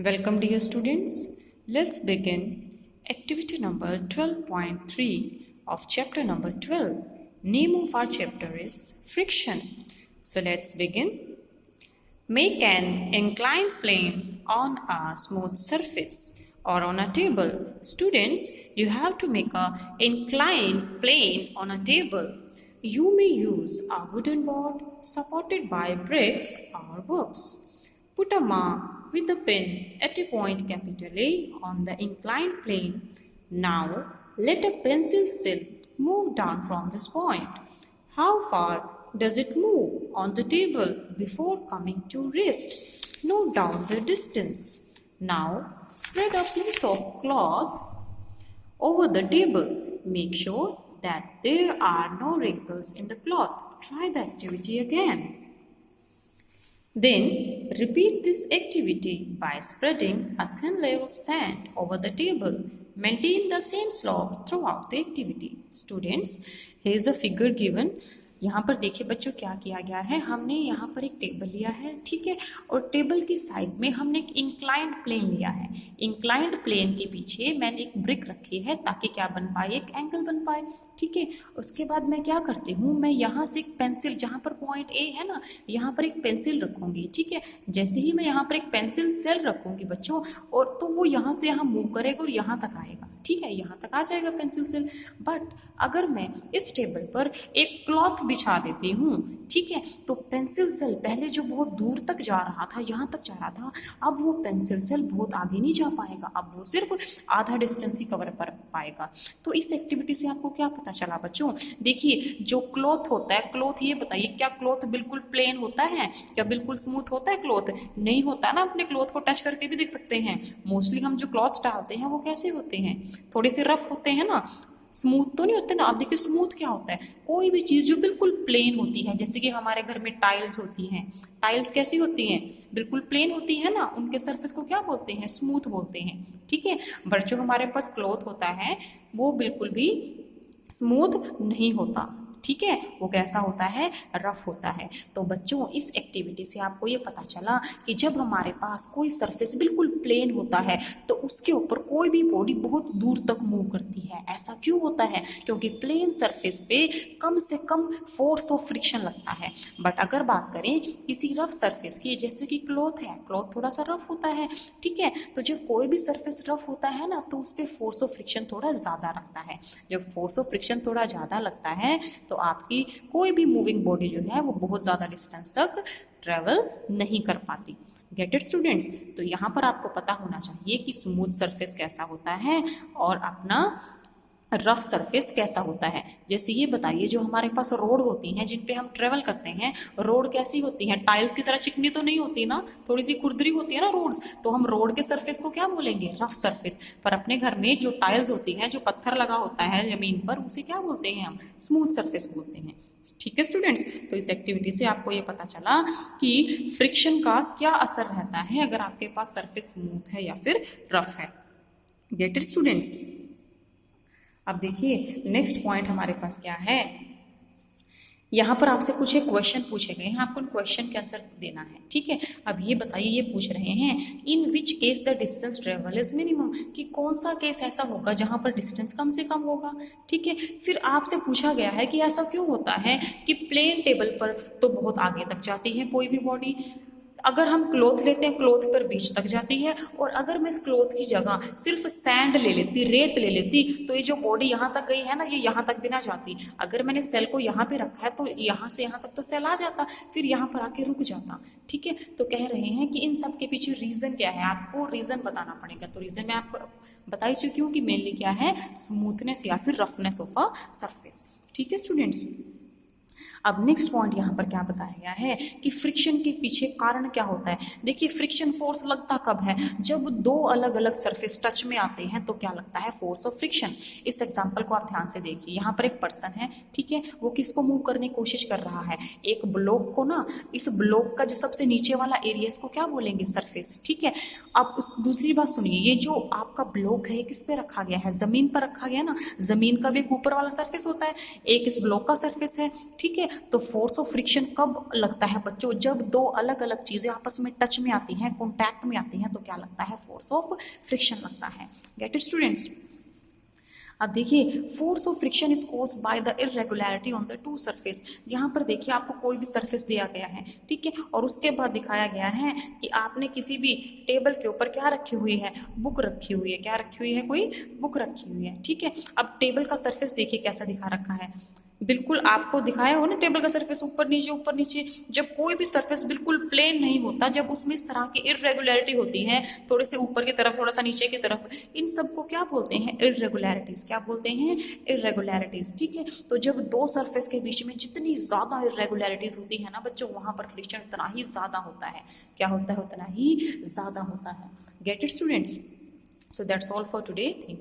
Welcome dear students. Let's begin activity number 12.3 of chapter number 12. Name of our chapter is friction. So let's begin. Make an inclined plane on a smooth surface or on a table. Students, you have to make an inclined plane on a table. You may use a wooden board supported by bricks or hooks. Put a mark with the pen at a point capital A on the inclined plane. Now, let a pencil shell move down from this point. How far does it move on the table before coming to rest? Note down the distance. Now, spread a piece of cloth over the table. Make sure that there are no wrinkles in the cloth. Try the activity again. Then repeat this activity by spreading a thin layer of sand over the table. Maintain the same slope throughout the activity. Students, here is a figure given. यहाँ पर देखिए बच्चों क्या किया गया है, हमने यहाँ पर एक टेबल लिया है, ठीक है, और टेबल की साइड में हमने एक इंक्लाइंड प्लेन लिया है. इंक्लाइंड प्लेन के पीछे मैंने एक ब्रिक रखी है ताकि क्या बन पाए, एक एंगल बन पाए, ठीक है. उसके बाद मैं क्या करती हूँ, मैं यहाँ से एक पेंसिल, जहाँ पर पॉइंट ए है ना, यहाँ पर एक पेंसिल रखूंगी, ठीक है. जैसे ही मैं यहाँ पर एक पेंसिल सेल रखूंगी बच्चों, और तो वो यहाँ से यहाँ मूव करेगा और यहाँ तक आएगा, ठीक है, यहाँ तक आ जाएगा पेंसिल सेल. बट अगर मैं इस टेबल पर एक क्लॉथ बिछा देती हूँ, ठीक है, तो पेंसिल सेल पहले जो बहुत दूर तक जा रहा था, यहाँ तक जा रहा था, अब वो पेंसिल सेल बहुत आगे नहीं जा पाएगा, अब वो सिर्फ आधा डिस्टेंस ही कवर कर पाएगा. तो इस एक्टिविटी से आपको क्या पता चला बच्चों? देखिए, जो क्लॉथ होता है, क्लॉथ ये बताइए, क्या क्लॉथ बिल्कुल प्लेन होता है? क्या बिल्कुल स्मूथ होता है क्लॉथ? नहीं होता ना. अपने क्लॉथ को टच करके भी देख सकते हैं. मोस्टली हम जो क्लॉथ्स डालते हैं वो कैसे होते हैं, थोड़े से रफ होते हैं ना, स्मूथ तो नहीं होते ना. आप देखिए स्मूथ क्या होता है, कोई भी चीज़ जो बिल्कुल प्लेन होती है, जैसे कि हमारे घर में टाइल्स होती हैं. टाइल्स कैसी होती हैं? बिल्कुल प्लेन होती है ना. उनके सरफेस को क्या बोलते हैं? स्मूथ बोलते हैं, ठीक है. बट जो हमारे पास क्लॉथ होता है वो बिल्कुल भी स्मूथ नहीं होता, ठीक है, वो कैसा होता है? रफ होता है. तो बच्चों, इस एक्टिविटी से आपको ये पता चला कि जब हमारे पास कोई सरफेस बिल्कुल प्लेन होता है तो उसके ऊपर कोई भी बॉडी बहुत दूर तक मूव करती है. ऐसा क्यों होता है? क्योंकि प्लेन सरफेस पे कम से कम फोर्स ऑफ फ्रिक्शन लगता है. बट अगर बात करें किसी रफ सरफेस की, जैसे कि क्लॉथ है, क्लॉथ थोड़ा सा रफ होता है, ठीक है, तो जब कोई भी सरफेस रफ होता है ना, तो उस पर फोर्स ऑफ फ्रिक्शन थोड़ा ज़्यादा लगता है. जब फोर्स ऑफ फ्रिक्शन थोड़ा ज़्यादा लगता है तो आपकी कोई भी मूविंग बॉडी जो है वो बहुत ज़्यादा डिस्टेंस तक ट्रेवल नहीं कर पाती. Get it students? तो यहाँ पर आपको पता होना चाहिए कि स्मूथ सरफेस कैसा होता है और अपना रफ सरफेस कैसा होता है. जैसे ये बताइए, जो हमारे पास रोड होती हैं जिन पे हम ट्रेवल करते हैं, रोड कैसी होती हैं? टाइल्स की तरह चिकनी तो नहीं होती ना, थोड़ी सी खुरदरी होती है ना रोड्स. तो हम रोड के सरफेस को क्या बोलेंगे? Rough surface. पर अपने घर में जो टाइल्स होती है, जो पत्थर लगा होता है जमीन पर, उसे क्या बोलते हैं? हम स्मूथ सरफेस बोलते हैं. ठीक है स्टूडेंट्स? तो इस एक्टिविटी से आपको ये पता चला कि फ्रिक्शन का क्या असर रहता है अगर आपके पास सरफेस स्मूथ है या फिर रफ है. Get it students? अब देखिए नेक्स्ट पॉइंट हमारे पास क्या है. यहाँ पर आपसे कुछ एक क्वेश्चन पूछे गए हैं, आपको उन क्वेश्चन के आंसर देना है, ठीक है. अब ये बताइए, ये पूछ रहे हैं in which case the distance travel is minimum, कि कौन सा केस ऐसा होगा जहाँ पर डिस्टेंस कम से कम होगा, ठीक है. फिर आपसे पूछा गया है कि ऐसा क्यों होता है कि प्लेन टेबल पर तो बहुत आगे तक जाती है कोई भी बॉडी, अगर हम क्लॉथ लेते हैं क्लॉथ पर बीच तक जाती है, और अगर मैं इस क्लॉथ की जगह सिर्फ सैंड ले लेती, रेत ले लेती, तो ये जो बॉडी यहाँ तक गई है ना, ये यहाँ तक भी ना जाती. अगर मैंने सेल को यहाँ पे रखा है तो यहाँ से यहाँ तक तो सेल आ जाता, फिर यहाँ पर आके रुक जाता, ठीक है. तो कह रहे हैं कि इन सब के पीछे रीजन क्या है, आपको रीजन बताना पड़ेगा. तो रीजन मैं आपको बता ही चुकी हूँ कि मेनली क्या है, स्मूथनेस या फिर रफनेस ऑफ अ सरफेस. ठीक है स्टूडेंट्स? अब नेक्स्ट पॉइंट यहाँ पर क्या बताया गया है कि फ्रिक्शन के पीछे कारण क्या होता है. देखिए, फ्रिक्शन फोर्स लगता कब है? जब दो अलग अलग सरफेस टच में आते हैं तो क्या लगता है? Force of friction. इस एग्जांपल को आप ध्यान से देखिए. यहाँ पर एक पर्सन है, ठीक है, वो किसको मूव करने की कोशिश कर रहा है? एक ब्लॉक को ना. इस ब्लॉक का जो सबसे नीचे वाला एरिया, इसको क्या बोलेंगे? सरफेस, ठीक है. अब उस दूसरी बात सुनिए, ये जो आपका ब्लॉक है किस पे रखा गया है? जमीन पर रखा गया ना. जमीन का भी एक ऊपर वाला सरफेस होता है, एक इस ब्लॉक का सरफेस है, ठीक है. तो फोर्स ऑफ फ्रिक्शन कब लगता है बच्चों? जब दो अलग अलग चीजें आपस में टच में आती हैं, कॉन्टैक्ट में आती हैं, तो क्या लगता है? फोर्स ऑफ फ्रिक्शन लगता है। Get it students? अब देखिए, force of friction is caused by the irregularity on the two surface. यहाँ पर देखिए आपको कोई भी सरफेस दिया गया है, ठीक है, और उसके बाद दिखाया गया है कि आपने किसी भी टेबल के ऊपर क्या रखी हुई है? बुक रखी हुई है। क्या रखी हुई है? कोई बुक रखी हुई है, ठीक है। अब टेबल का सरफेस देखिए कैसा दिखा रखा है, बिल्कुल आपको दिखाया हो ना टेबल का सरफेस ऊपर नीचे। जब कोई भी सरफेस बिल्कुल प्लेन नहीं होता, जब उसमें इस तरह की इरेगुलरिटी होती है, थोड़े से ऊपर की तरफ, थोड़ा सा नीचे की तरफ, इन सबको क्या बोलते हैं? इरेगुलरिटीज। क्या बोलते हैं? इरेगुलरिटीज, ठीक है। तो जब दो सरफेस के बीच में जितनी ज्यादा इरेगुलरिटीज होती है ना बच्चों, वहां पर फ्रिक्शन उतना ही ज्यादा होता है। क्या होता है? उतना ही ज्यादा होता है। Get it students? So that's all for today. Thank you.